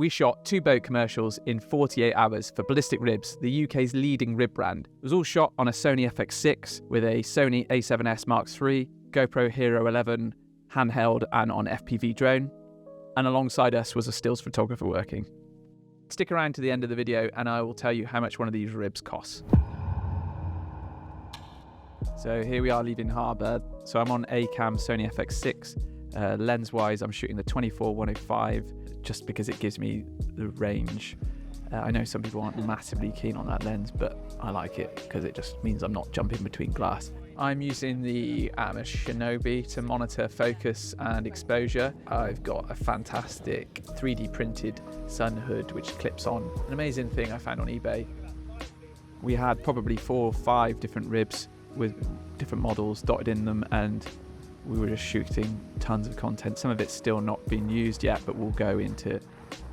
We shot 2 boat commercials in 48 hours for Ballistic Ribs, the UK's leading rib brand. It was all shot on a Sony FX6 with a Sony A7S Mark III, GoPro Hero 11, handheld and on FPV drone. And alongside us was a stills photographer working. Stick around to the end of the video and I will tell you how much one of these ribs costs. So here we are leaving harbour. So I'm on ACAM Sony FX6. Lens-wise, I'm shooting the 24-105 just because it gives me the range. I know some people aren't massively keen on that lens, but I like it because it just means I'm not jumping between glass. I'm using the Shinobi to monitor focus and exposure. I've got a fantastic 3D printed sun hood which clips on. An amazing thing I found on eBay. We had probably 4 or 5 different ribs with different models dotted in them, and we were just shooting tons of content. Some of it's still not been used yet, but we'll go into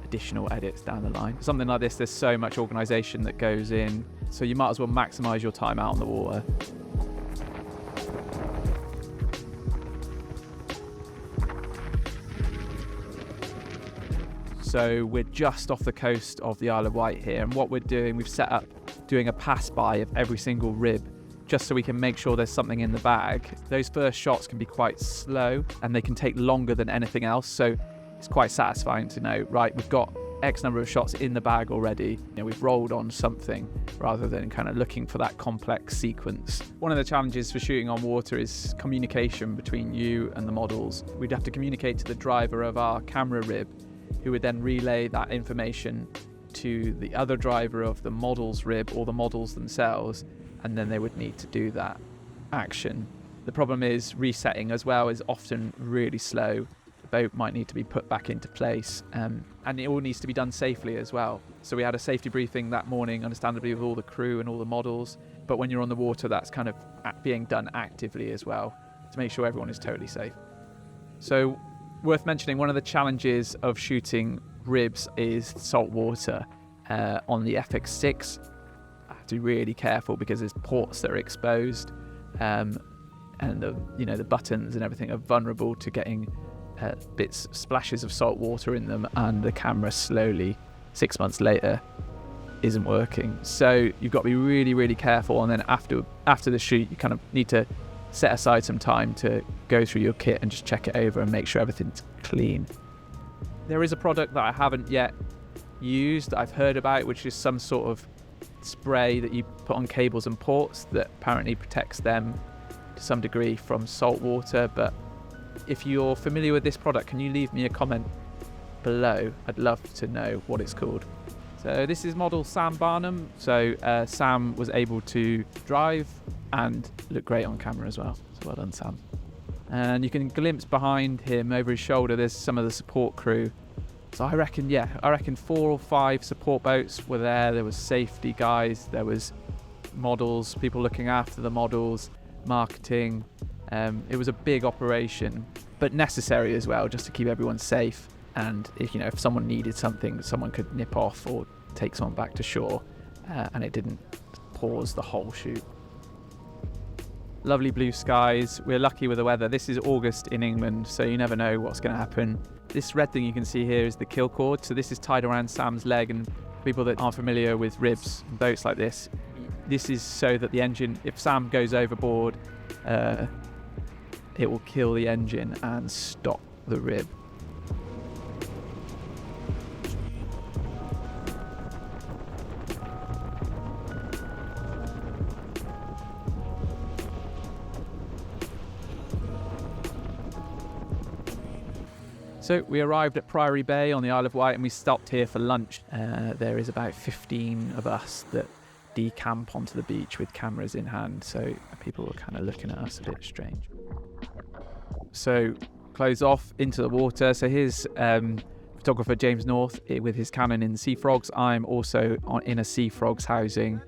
additional edits down the line. Something like this, there's so much organisation that goes in, so you might as well maximise your time out on the water. So we're just off the coast of the Isle of Wight here, and what we're doing, we've set up doing a pass-by of every single rib, just so we can make sure there's something in the bag. Those first shots can be quite slow and they can take longer than anything else, so it's quite satisfying to know, right, we've got X number of shots in the bag already, you know, we've rolled on something rather than kind of looking for that complex sequence. One of the challenges for shooting on water is communication between you and the models. We'd have to communicate to the driver of our camera rib, who would then relay that information to the other driver of the model's rib or the models themselves, and then they would need to do that action. The problem is resetting as well is often really slow. The boat might need to be put back into place, and it all needs to be done safely as well. So we had a safety briefing that morning, understandably, with all the crew and all the models, but when you're on the water, that's kind of being done actively as well to make sure everyone is totally safe. So worth mentioning, one of the challenges of shooting ribs is salt water. On the FX6, I have to be really careful because there's ports that are exposed, and the buttons and everything are vulnerable to getting splashes of salt water in them, and the camera slowly 6 months later isn't working. So you've got to be really, really careful, and then after the shoot you kind of need to set aside some time to go through your kit and just check it over and make sure everything's clean. There is a product that I haven't yet used that I've heard about, which is some sort of spray that you put on cables and ports that apparently protects them to some degree from salt water. But if you're familiar with this product, can you leave me a comment below? I'd love to know what it's called. So this is model Sam Barnum. So Sam was able to drive and look great on camera as well. So well done, Sam. And you can glimpse behind him over his shoulder, there's some of the support crew. So I reckon 4 or 5 support boats were there. There was safety guys, there was models, people looking after the models, marketing. It was a big operation, but necessary as well, just to keep everyone safe. And if someone needed something, someone could nip off or take someone back to shore, and it didn't pause the whole shoot. Lovely blue skies. We're lucky with the weather. This is August in England, so you never know what's going to happen. This red thing you can see here is the kill cord. So this is tied around Sam's leg, and people that aren't familiar with ribs and boats like this is so that the engine, if Sam goes overboard, it will kill the engine and stop the rib. So we arrived at Priory Bay on the Isle of Wight and we stopped here for lunch. There is about 15 of us that decamp onto the beach with cameras in hand, so people were kind of looking at us a bit strange. So close off into the water. So here's photographer James North with his Canon in Seafrogs. I'm also in a Seafrogs housing,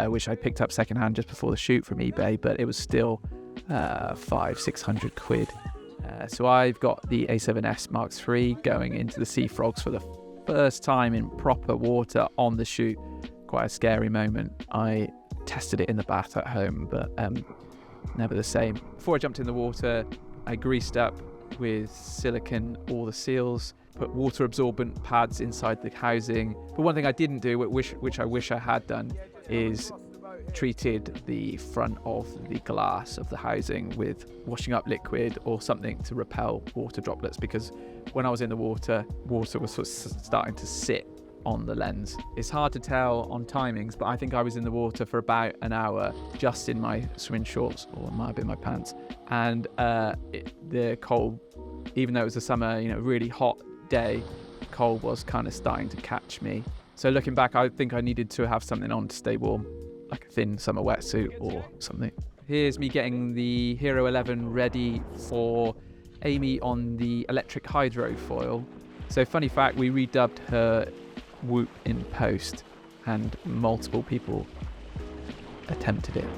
which I picked up secondhand just before the shoot from eBay, but it was still 500-600 quid. So I've got the A7S Mark III going into the Seafrogs for the first time in proper water on the shoot. Quite a scary moment. I tested it in the bath at home, but never the same. Before I jumped in the water, I greased up with silicone all the seals, put water absorbent pads inside the housing. But one thing I didn't do, which I wish I had done, is treated the front of the glass of the housing with washing up liquid or something to repel water droplets, because when I was in the water was sort of starting to sit on the lens. It's hard to tell on timings, but I think I was in the water for about an hour just in my swimming shorts, or it might have been my pants, and the cold, even though it was a summer, really hot day, cold was kind of starting to catch me. So looking back, I think I needed to have something on to stay warm, like a thin summer wetsuit or something. Here's me getting the Hero 11 ready for Amy on the electric hydro foil. So funny fact, we redubbed her whoop in post and multiple people attempted it.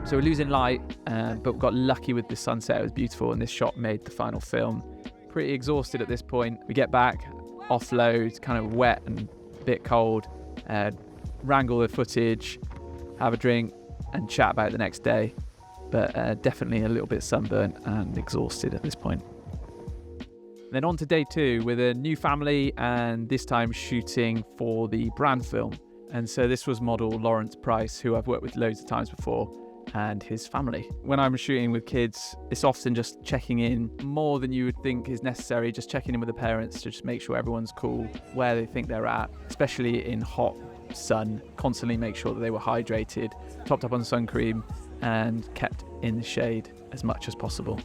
So we're losing light, but we got lucky with the sunset. It was beautiful, and this shot made the final film. Pretty exhausted at this point. We get back, offload, kind of wet and a bit cold, wrangle the footage, have a drink, and chat about it the next day. But definitely a little bit sunburnt and exhausted at this point. Then on to day 2 with a new family, and this time shooting for the brand film. And so this was model Lawrence Price, who I've worked with loads of times before, and his family. When I'm shooting with kids, it's often just checking in more than you would think is necessary, just checking in with the parents to just make sure everyone's cool, where they think they're at, especially in hot sun. Constantly make sure that they were hydrated, topped up on sun cream, and kept in the shade as much as possible.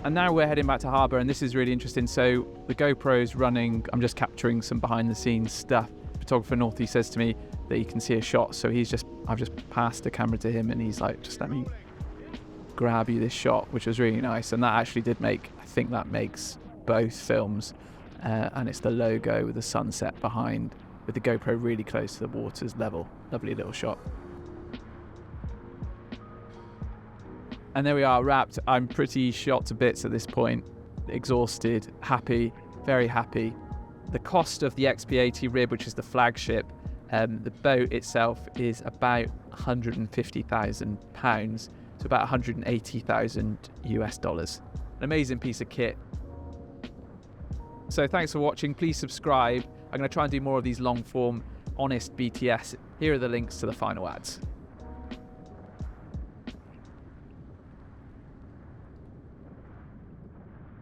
And now we're heading back to harbour, and this is really interesting. So the GoPro's running, I'm just capturing some behind the scenes stuff. Photographer Northie says to me that he can see a shot, so I've just passed the camera to him, and he's like, just let me grab you this shot, which was really nice. And that actually I think that makes both films, and it's the logo with the sunset behind, with the GoPro really close to the water's level. Lovely little shot. And there we are, wrapped. I'm pretty shot to bits at this point, exhausted, happy, very happy. The cost of the XP80 rib, which is the flagship, the boat itself is about £150,000 to about 180,000 US dollars. An amazing piece of kit. So thanks for watching. Please subscribe. I'm going to try and do more of these long form, honest BTS. Here are the links to the final ads.